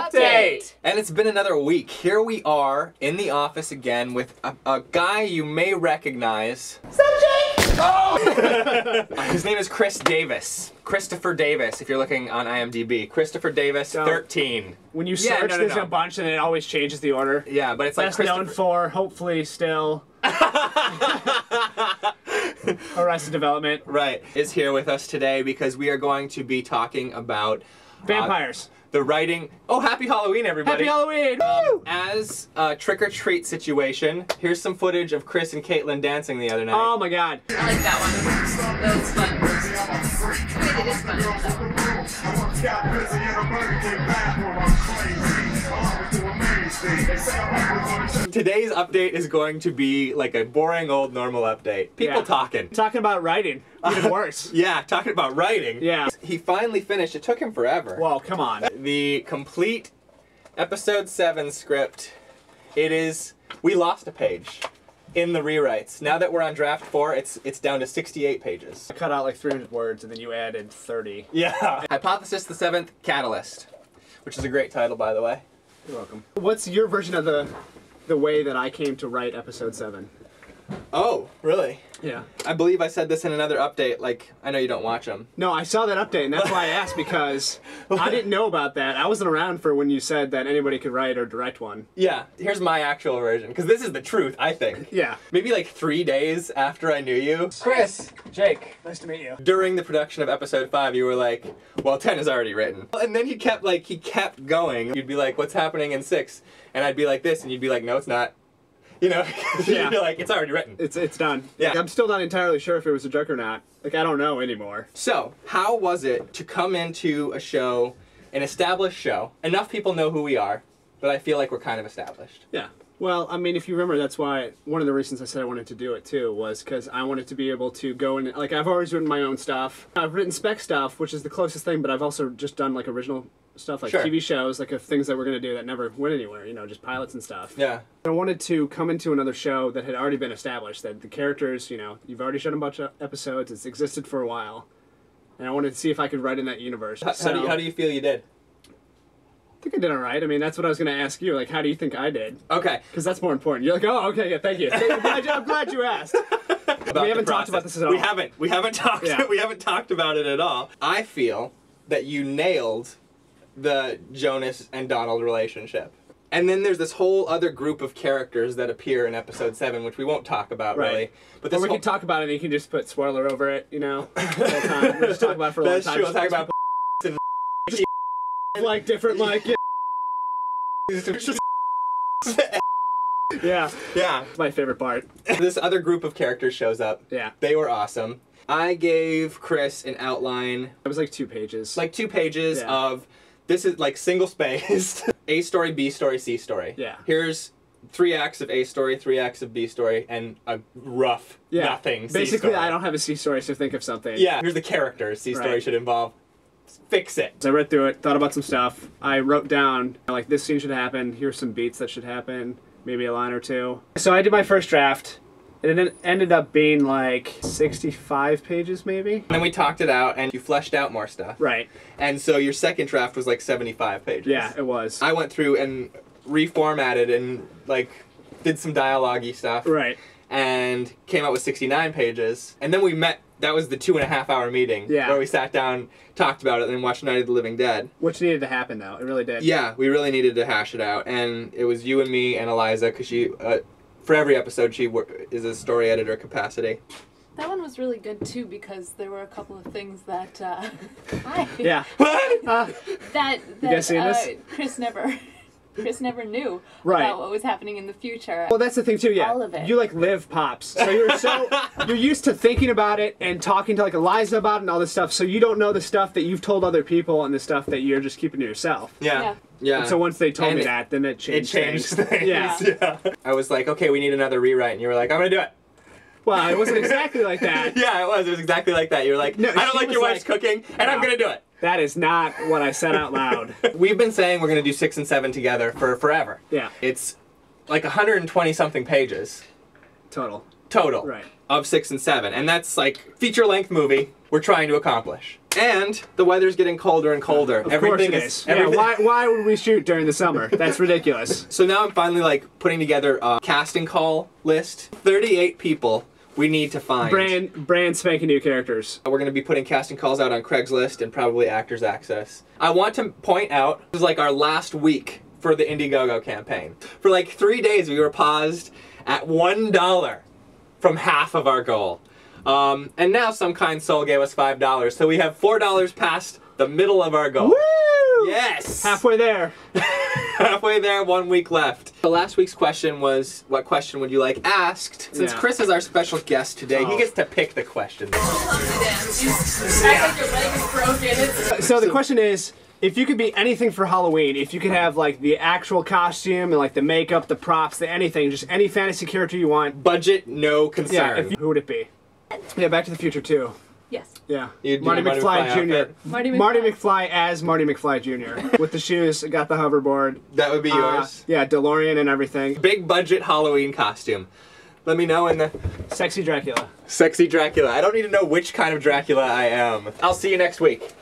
Update! And it's been another week. Here we are in the office again with a guy you may recognize. Oh! His name is Chris Davis. Christopher Davis, if you're looking on IMDb. Christopher Davis, 13. When you search, there's a bunch and it always changes the order. Yeah, but it's like best known for, hopefully still, Arrested Development. Right. Is here with us today because we are going to be talking about vampires. The writing. Oh, happy Halloween, everybody. Happy Halloween! As a trick-or-treat situation, here's some footage of Chris and Caitlin dancing the other night. Oh my god. I like that one. That was fun. Wait, it is fun. Today's update is going to be like a boring old normal update. People talking. Talking about writing. Even worse. Yeah, talking about writing. Yeah. He finally finished. It took him forever. Well, come on. The complete episode 7 script. It is. We lost a page in the rewrites. Now that we're on draft 4, it's down to 68 pages. I cut out like 300 words and then you added 30. Yeah. Hypothesis the 7th Catalyst, which is a great title, by the way. You're welcome. What's your version of the way that I came to write episode 7? Oh, really? Yeah. I believe I said this in another update, like, I know you don't watch them. No, I saw that update, and that's why I asked, because I didn't know about that. I wasn't around for when you said that anybody could write or direct one. Yeah, here's my actual version, because this is the truth, I think. Yeah. Maybe like 3 days after I knew you. Chris, Jake. Nice to meet you. During the production of episode 5, you were like, well, 10 is already written. And then he kept going. You'd be like, what's happening in 6? And I'd be like this, and you'd be like, no, it's not. You know, you'd be like, it's already written. It's done. Yeah. Like, I'm still not entirely sure if it was a joke or not. Like, I don't know anymore. So, how was it to come into a show, an established show? Enough people know who we are, but I feel like we're kind of established. Yeah. Well, I mean, if you remember, that's why one of the reasons I said I wanted to do it too was because I wanted to be able to go and, like, I've always written my own stuff. I've written spec stuff, which is the closest thing, but I've also just done like original stuff, like TV shows, like things that we're going to do that never went anywhere, you know, just pilots and stuff. Yeah. I wanted to come into another show that had already been established, that the characters, you know, you've already shot a bunch of episodes, it's existed for a while, and I wanted to see if I could write in that universe. How do you feel you did? I think I did all right. I mean, that's what I was going to ask you. Like, how do you think I did? Okay. Because that's more important. You're like, oh, okay, yeah, thank you. I'm glad you asked. We haven't talked about this at all. We haven't talked. Yeah. We haven't talked about it at all. I feel that you nailed the Jonas and Donald relationship. And then there's this whole other group of characters that appear in episode 7, which we won't talk about really. But this or we can talk about it and you can just put spoiler over it, you know, the whole time. We'll just talk about it for a long time. That's true. We'll talk about and like different, like, yeah. Yeah. It's my favorite part. This other group of characters shows up. Yeah. They were awesome. I gave Chris an outline. It was like 2 pages. Like 2 pages of, this is like single-spaced. A story, B story, C story. Yeah. Here's 3 acts of A story, 3 acts of B story, and a rough nothing C Basically, story. I don't have a C story, so think of something. Yeah. Here's the characters C story should involve. Fix it. So I read through it, thought about some stuff. I wrote down, like, this scene should happen, here's some beats that should happen, maybe a line or 2. So I did my first draft, and it ended up being like 65 pages maybe. And then we talked it out, and you fleshed out more stuff. Right. And so your second draft was like 75 pages. Yeah, it was. I went through and reformatted and like did some dialogue-y stuff. Right. And came out with 69 pages. And then we met. That was the 2.5-hour meeting where we sat down, talked about it, and then watched Night of the Living Dead. Which needed to happen, though. It really did. Yeah, we really needed to hash it out. And it was you and me and Eliza, because she, for every episode, she is a story editor capacity. That one was really good, too, because there were a couple of things that, Yeah. that you guys seen this? Chris never knew about what was happening in the future. Well, that's the thing too, yeah. All of it. You like live PoPS. So you're used to thinking about it and talking to like Eliza about it and all this stuff, so you don't know the stuff that you've told other people and the stuff that you're just keeping to yourself. Yeah. And so once they told me that, then it changed things. Yeah. I was like, okay, we need another rewrite, and you were like, I'm gonna do it. Well, it wasn't exactly like that. Yeah, it was. It was exactly like that. You were like, no, I don't like your wife's cooking, and I'm gonna do it. That is not what I said out loud. We've been saying we're going to do 6 and 7 together for forever. Yeah. It's like 120-something pages. Total. Right. Of 6 and 7. And that's like feature-length movie we're trying to accomplish. And the weather's getting colder and colder. Of course it is. Yeah, why would we shoot during the summer? That's ridiculous. So now I'm finally like putting together a casting call list. 38 people we need to find. Brand spanking new characters. We're going to be putting casting calls out on Craigslist and probably Actors Access. I want to point out, this is like our last week for the Indiegogo campaign. For like 3 days we were paused at $1 from half of our goal. And now Some Kind Soul gave us $5, so we have $4 past the middle of our goal. Woo! Yes! Halfway there. Halfway there, 1 week left. The last week's question was, what question would you like asked? Since Chris is our special guest today, he gets to pick the question. So the question is, if you could be anything for Halloween, if you could have like the actual costume and like the makeup, the props, the anything, just any fantasy character you want. Budget, no concern. Yeah, who would it be? Yeah, Back to the Future 2. Yes. Yeah. Marty McFly Jr. Marty McFly as Marty McFly Jr. With the shoes, got the hoverboard. That would be yours? Yeah, DeLorean and everything. Big budget Halloween costume. Let me know in the... Sexy Dracula. Sexy Dracula. I don't need to know which kind of Dracula I am. I'll see you next week.